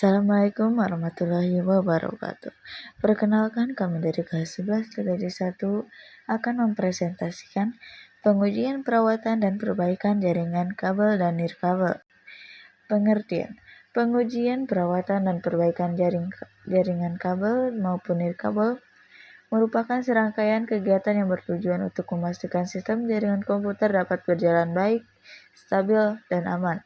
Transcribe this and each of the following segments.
Assalamualaikum warahmatullahi wabarakatuh. Perkenalkan, kami dari kelas 11 TPJ 1 akan mempresentasikan pengujian perawatan dan perbaikan jaringan kabel dan nirkabel. Pengertian: pengujian perawatan dan perbaikan jaringan kabel maupun nirkabel merupakan serangkaian kegiatan yang bertujuan untuk memastikan sistem jaringan komputer dapat berjalan baik, stabil, dan aman.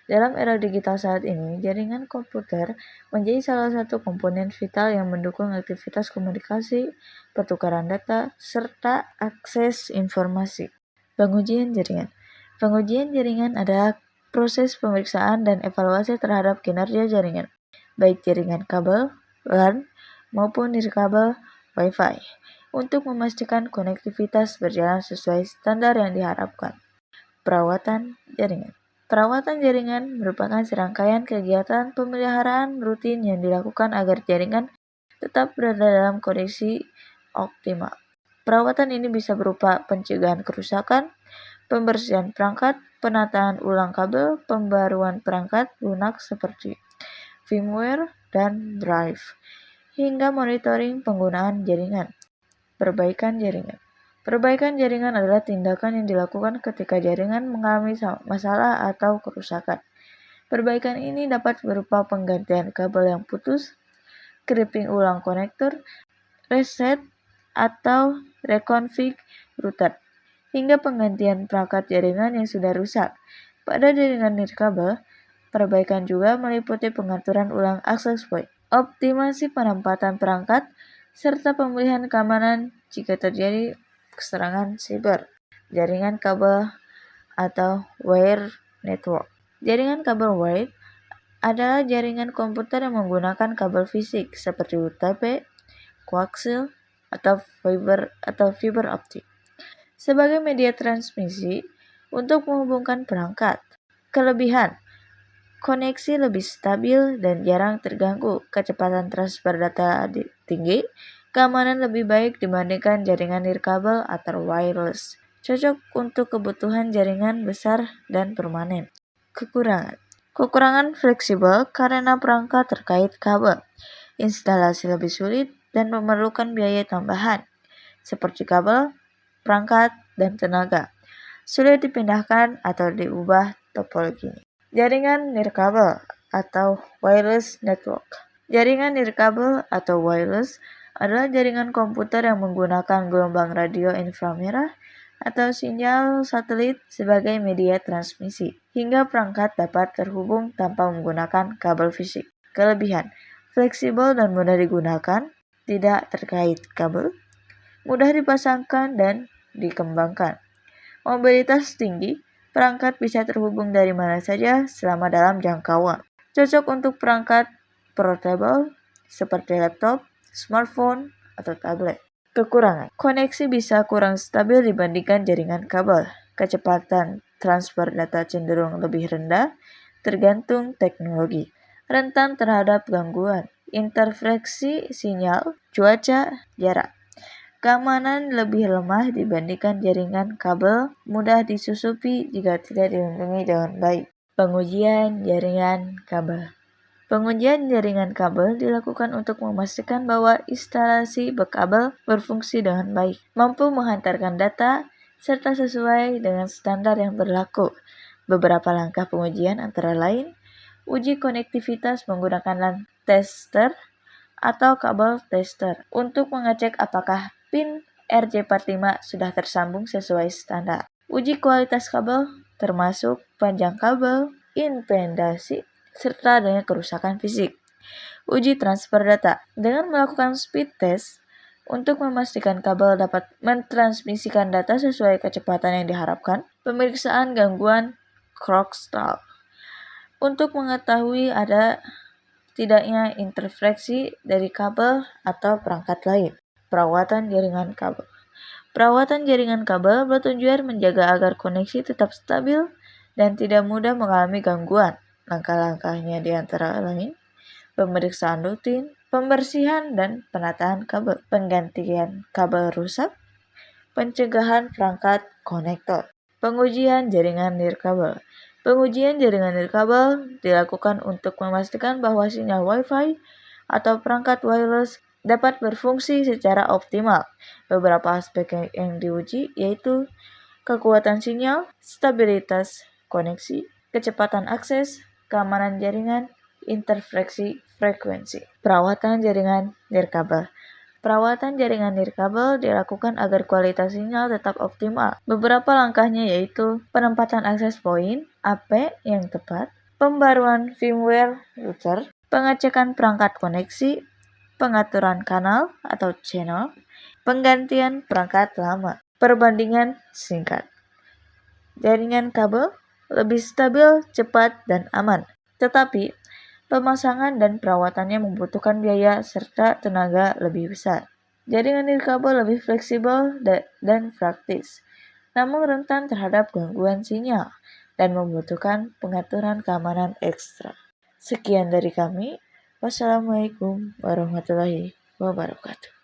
Dalam era digital saat ini, jaringan komputer menjadi salah satu komponen vital yang mendukung aktivitas komunikasi, pertukaran data, serta akses informasi. Pengujian jaringan. Pengujian jaringan adalah proses pemeriksaan dan evaluasi terhadap kinerja jaringan, baik jaringan kabel, LAN, maupun nirkabel Wi-Fi, untuk memastikan konektivitas berjalan sesuai standar yang diharapkan. Perawatan jaringan. Perawatan jaringan merupakan serangkaian kegiatan pemeliharaan rutin yang dilakukan agar jaringan tetap berada dalam kondisi optimal. Perawatan ini bisa berupa pencegahan kerusakan, pembersihan perangkat, penataan ulang kabel, pembaruan perangkat lunak seperti firmware dan drive, hingga monitoring penggunaan jaringan. Perbaikan jaringan. Perbaikan jaringan adalah tindakan yang dilakukan ketika jaringan mengalami masalah atau kerusakan. Perbaikan ini dapat berupa penggantian kabel yang putus, clipping ulang konektor, reset atau rekonfig router, hingga penggantian perangkat jaringan yang sudah rusak. Pada jaringan nirkabel, perbaikan juga meliputi pengaturan ulang akses point, optimasi penempatan perangkat, serta pemulihan keamanan jika terjadi serangan siber. Jaringan kabel atau wire network. Jaringan kabel wire adalah jaringan komputer yang menggunakan kabel fisik seperti UTP, koaksial, atau fiber optik sebagai media transmisi untuk menghubungkan perangkat. Kelebihan: koneksi lebih stabil dan jarang terganggu, kecepatan transfer data tinggi, keamanan lebih baik dibandingkan jaringan nirkabel atau wireless. Cocok untuk kebutuhan jaringan besar dan permanen. Kekurangan: kekurangan fleksibel karena perangkat terkait kabel. Instalasi lebih sulit dan memerlukan biaya tambahan, seperti kabel, perangkat, dan tenaga. Sulit dipindahkan atau diubah topologinya. Jaringan nirkabel atau wireless network. Jaringan nirkabel atau wireless adalah jaringan komputer yang menggunakan gelombang radio inframerah atau sinyal satelit sebagai media transmisi, hingga perangkat dapat terhubung tanpa menggunakan kabel fisik. Kelebihan: fleksibel dan mudah digunakan, tidak terkait kabel, mudah dipasangkan dan dikembangkan. Mobilitas tinggi, perangkat bisa terhubung dari mana saja selama dalam jangkauan. Cocok untuk perangkat portable seperti laptop, smartphone, atau tablet. Kekurangan: koneksi bisa kurang stabil dibandingkan jaringan kabel. Kecepatan transfer data cenderung lebih rendah, tergantung teknologi. Rentan terhadap gangguan, interferensi sinyal, cuaca, jarak. Keamanan lebih lemah dibandingkan jaringan kabel, mudah disusupi jika tidak dilindungi dengan baik. Pengujian jaringan kabel. Pengujian jaringan kabel dilakukan untuk memastikan bahwa instalasi kabel berfungsi dengan baik, mampu menghantarkan data, serta sesuai dengan standar yang berlaku. Beberapa langkah pengujian antara lain: uji konektivitas menggunakan LAN tester atau kabel tester untuk mengecek apakah pin RJ45 sudah tersambung sesuai standar. Uji kualitas kabel termasuk panjang kabel, impedasi, serta adanya kerusakan fisik. Uji transfer data dengan melakukan speed test untuk memastikan kabel dapat mentransmisikan data sesuai kecepatan yang diharapkan. Pemeriksaan gangguan crosstalk untuk mengetahui ada tidaknya interferensi dari kabel atau perangkat lain. Perawatan jaringan kabel. Perawatan jaringan kabel bertujuan menjaga agar koneksi tetap stabil dan tidak mudah mengalami gangguan. Langkah-langkahnya diantara lain: pemeriksaan rutin, pembersihan dan penataan kabel, penggantian kabel rusak, pencegahan perangkat konektor, pengujian jaringan nirkabel, Pengujian jaringan nirkabel dilakukan untuk memastikan bahwa sinyal Wi-Fi atau perangkat wireless dapat berfungsi secara optimal. Beberapa aspek yang diuji yaitu kekuatan sinyal, stabilitas koneksi, kecepatan akses, keamanan jaringan, interferensi frekuensi. Perawatan jaringan nirkabel. Perawatan jaringan nirkabel dilakukan agar kualitas sinyal tetap optimal. Beberapa langkahnya yaitu penempatan akses point (AP) yang tepat, pembaruan firmware router, pengecekan perangkat koneksi, pengaturan kanal atau channel, penggantian perangkat lama. Perbandingan singkat. Jaringan kabel lebih stabil, cepat, dan aman. Tetapi, pemasangan dan perawatannya membutuhkan biaya serta tenaga lebih besar. Jaringan nirkabel lebih fleksibel dan praktis, namun rentan terhadap gangguan sinyal dan membutuhkan pengaturan keamanan ekstra. Sekian dari kami. Wassalamualaikum warahmatullahi wabarakatuh.